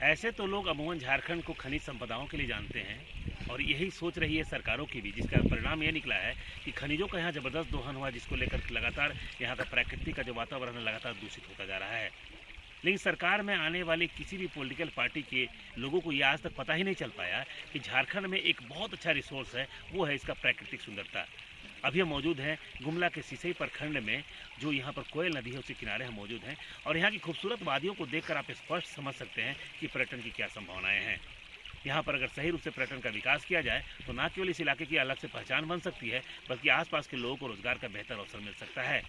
ऐसे तो लोग अमूमन झारखंड को खनिज संपदाओं के लिए जानते हैं और यही सोच रही है सरकारों की भी, जिसका परिणाम ये निकला है कि खनिजों का यहाँ ज़बरदस्त दोहन हुआ, जिसको लेकर लगातार यहाँ का प्राकृतिक का जो वातावरण है लगातार दूषित होता जा रहा है। लेकिन सरकार में आने वाली किसी भी पॉलिटिकल पार्टी के लोगों को ये आज तक पता ही नहीं चल पाया कि झारखंड में एक बहुत अच्छा रिसोर्स है, वो है इसका प्राकृतिक सुंदरता। अभी हम मौजूद हैं गुमला के सिसई प्रखंड में, जो यहाँ पर कोयल नदी है उसके किनारे हम मौजूद हैं और यहाँ की खूबसूरत वादियों को देखकर आप स्पष्ट समझ सकते हैं कि पर्यटन की क्या संभावनाएं हैं। यहाँ पर अगर सही रूप से पर्यटन का विकास किया जाए तो न केवल इस इलाके की अलग से पहचान बन सकती है, बल्कि आसपास के लोगों को रोजगार का बेहतर अवसर मिल सकता है।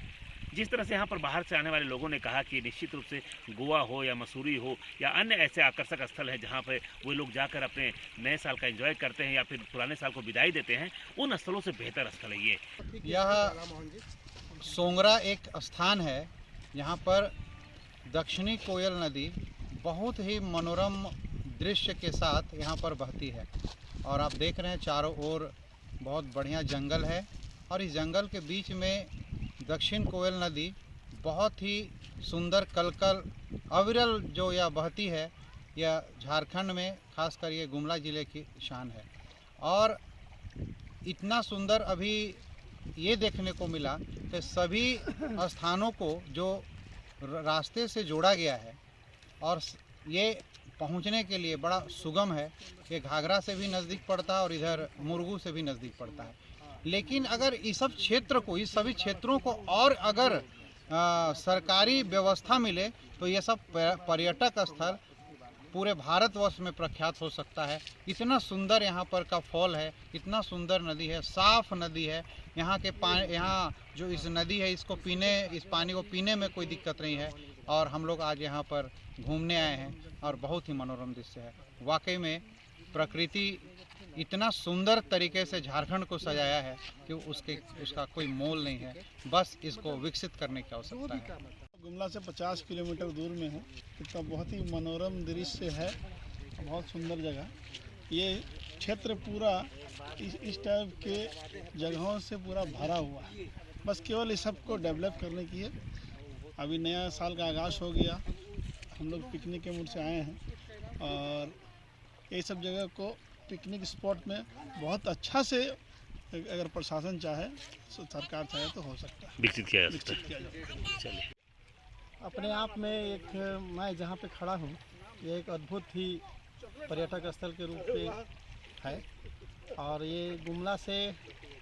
जिस तरह से यहाँ पर बाहर से आने वाले लोगों ने कहा कि निश्चित रूप से गोवा हो या मसूरी हो या अन्य ऐसे आकर्षक स्थल हैं जहाँ पर वो लोग जाकर अपने नए साल का एंजॉय करते हैं या फिर पुराने साल को विदाई देते हैं, उन स्थलों से बेहतर स्थल है ये। यह सोंगरा एक स्थान है, यहाँ पर दक्षिणी कोयल नदी बहुत ही मनोरम दृश्य के साथ यहाँ पर बहती है और आप देख रहे हैं चारों ओर बहुत बढ़िया जंगल है और इस जंगल के बीच में दक्षिण कोयल नदी बहुत ही सुंदर कलकल अविरल जो यह बहती है, यह झारखंड में खासकर ये गुमला ज़िले की शान है। और इतना सुंदर अभी ये देखने को मिला कि सभी स्थानों को जो रास्ते से जोड़ा गया है और ये पहुंचने के लिए बड़ा सुगम है। ये घाघरा से भी नज़दीक पड़ता है और इधर मुरगू से भी नज़दीक पड़ता है। लेकिन अगर इस सब क्षेत्र को, इस सभी क्षेत्रों को और अगर सरकारी व्यवस्था मिले तो ये सब पर्यटक स्थल पूरे भारतवर्ष में प्रख्यात हो सकता है। इतना सुंदर यहाँ पर का फॉल है, इतना सुंदर नदी है, साफ नदी है। यहाँ के पानी, यहाँ जो इस नदी है इसको पीने, इस पानी को पीने में कोई दिक्कत नहीं है। और हम लोग आज यहाँ पर घूमने आए हैं और बहुत ही मनोरम दृश्य है। वाकई में प्रकृति इतना सुंदर तरीके से झारखंड को सजाया है कि उसका कोई मोल नहीं है, बस इसको विकसित करने की आवश्यकता है। गुमला से 50 किलोमीटर दूर में है, कितना बहुत ही मनोरम दृश्य है, बहुत सुंदर जगह। ये क्षेत्र पूरा इस टाइप के जगहों से पूरा भरा हुआ है, बस केवल इस सबको डेवलप करने की है। अभी नया साल का आगाज़ हो गया, हम लोग पिकनिक के मूड से आए हैं और ये सब जगह को पिकनिक स्पॉट में बहुत अच्छा से अगर प्रशासन चाहे, सरकार चाहे तो हो सकता है, विकसित किया जा सकता है। चलिए, अपने आप में एक, मैं जहाँ पे खड़ा हूँ ये एक अद्भुत ही पर्यटक स्थल के रूप में है और ये गुमला से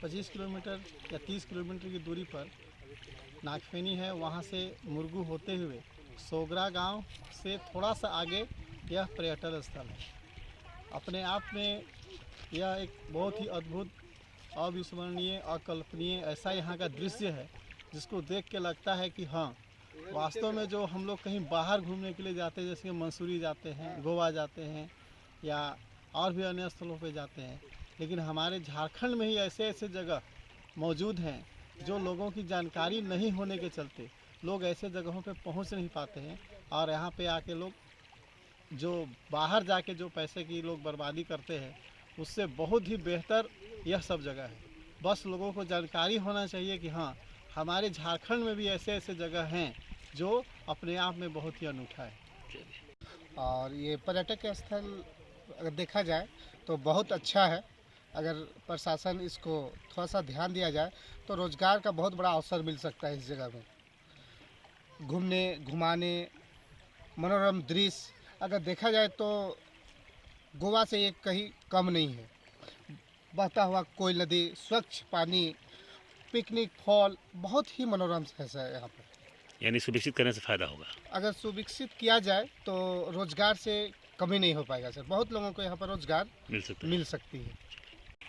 25 किलोमीटर या 30 किलोमीटर की दूरी पर नागफेनी है। वहाँ से मुरगू होते हुए सोगरा गांव से थोड़ा सा आगे यह पर्यटन स्थल है। अपने आप में यह एक बहुत ही अद्भुत, अविस्मरणीय, अकल्पनीय ऐसा यहाँ का दृश्य है जिसको देख के लगता है कि हाँ, वास्तव में जो हम लोग कहीं बाहर घूमने के लिए जाते हैं, जैसे मसूरी जाते हैं, गोवा जाते हैं या और भी अन्य स्थलों पे जाते हैं, लेकिन हमारे झारखंड में ही ऐसे ऐसे जगह मौजूद हैं जो लोगों की जानकारी नहीं होने के चलते लोग ऐसे जगहों पे पहुंच नहीं पाते हैं और यहाँ पे आके लोग जो बाहर जाके जो पैसे की लोग बर्बादी करते हैं, उससे बहुत ही बेहतर यह सब जगह है। बस लोगों को जानकारी होना चाहिए कि हाँ, हमारे झारखंड में भी ऐसे ऐसे जगह हैं जो अपने आप में बहुत ही अनूठा है। और ये पर्यटक स्थल अगर देखा जाए तो बहुत अच्छा है। अगर प्रशासन इसको थोड़ा सा ध्यान दिया जाए तो रोज़गार का बहुत बड़ा अवसर मिल सकता है इस जगह में। घूमने, घुमाने, मनोरम दृश्य अगर देखा जाए तो गोवा से ये कहीं कम नहीं है। बहता हुआ कोयल नदी, स्वच्छ पानी, पिकनिक फॉल, बहुत ही मनोरम है सर यहाँ पर। यानी सुविकसित करने से फ़ायदा होगा। अगर सुविकसित किया जाए तो रोज़गार से कमी नहीं हो पाएगा सर। बहुत लोगों को यहाँ पर रोज़गार मिल सकती है,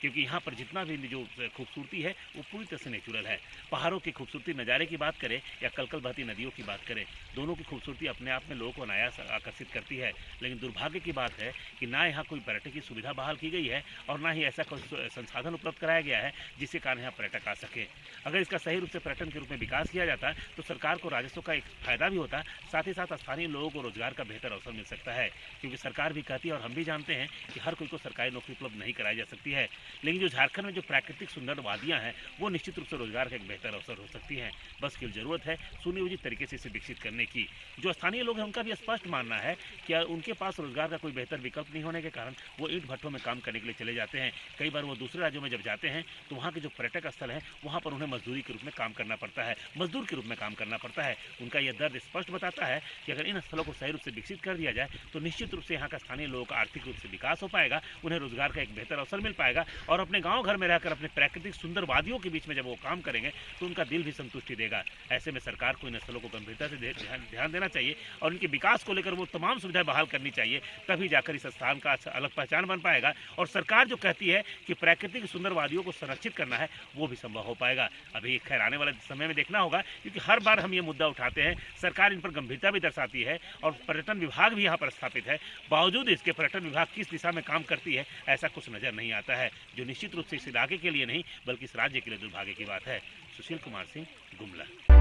क्योंकि यहाँ पर जितना भी जो खूबसूरती है वो पूरी तरह से नेचुरल है। पहाड़ों की खूबसूरती नज़ारे की बात करें या कलकल बहती नदियों की बात करें, दोनों की खूबसूरती अपने आप में लोगों को अनायास आकर्षित करती है। लेकिन दुर्भाग्य की बात है कि ना यहाँ कोई पर्यटक की सुविधा बहाल की गई है और ना ही ऐसा कोई संसाधन उपलब्ध कराया गया है जिसके कारण यहाँ पर्यटक आ सके। अगर इसका सही रूप से पर्यटन के रूप में विकास किया जाता तो सरकार को राजस्व का एक फायदा भी होता, साथ ही साथ स्थानीय लोगों को रोजगार का बेहतर अवसर मिल सकता है। क्योंकि सरकार भी कहती है और हम भी जानते हैं कि हर कोई को सरकारी नौकरी उपलब्ध नहीं कराई जा सकती है। लेकिन जो झारखंड में जो प्राकृतिक सुंदर वादियाँ हैं वो निश्चित रूप से रोजगार का एक बेहतर अवसर हो सकती हैं। बस केवल जरूरत है सुनियोजित तरीके से इसे विकसित करने की। जो स्थानीय लोग हैं उनका भी स्पष्ट मानना है कि उनके पास रोजगार का कोई बेहतर विकल्प नहीं होने के कारण वो ईंट भट्ठों में काम करने के लिए चले जाते हैं। कई बार वो दूसरे राज्यों में जब जाते हैं तो वहाँ के जो पर्यटक स्थल हैं वहाँ पर उन्हें मजदूरी के रूप में काम करना पड़ता है, मजदूर के रूप में काम करना पड़ता है। उनका यह दर्द स्पष्ट बताता है कि अगर इन स्थलों को सही रूप से विकसित कर दिया जाए तो निश्चित रूप से यहाँ का स्थानीय लोगों का आर्थिक रूप से विकास हो पाएगा, उन्हें रोजगार का एक बेहतर अवसर मिल पाएगा और अपने गाँव घर में रहकर अपने प्राकृतिक सुंदर वादियों के बीच में जब वो काम करेंगे तो उनका दिल भी संतुष्टि देगा। ऐसे में सरकार को इन स्थलों को गंभीरता से ध्यान देना चाहिए और इनके विकास को लेकर वो तमाम सुविधाएं बहाल करनी चाहिए, तभी जाकर इस स्थान का अलग पहचान बन पाएगा और सरकार जो कहती है कि प्राकृतिक सुंदर वादियों को संरक्षित करना है वो भी संभव हो पाएगा। अभी खैर आने वाले समय में देखना होगा, क्योंकि हर बार हम ये मुद्दा उठाते हैं, सरकार इन पर गंभीरता भी दर्शाती है और पर्यटन विभाग भी यहाँ पर स्थापित है, बावजूद इसके पर्यटन विभाग किस दिशा में काम करती है ऐसा कुछ नजर नहीं आता है, जो निश्चित रूप से इस इलाके के लिए नहीं बल्कि इस राज्य के लिए दुर्भाग्य की बात है। सुशील कुमार सिंह, गुमला।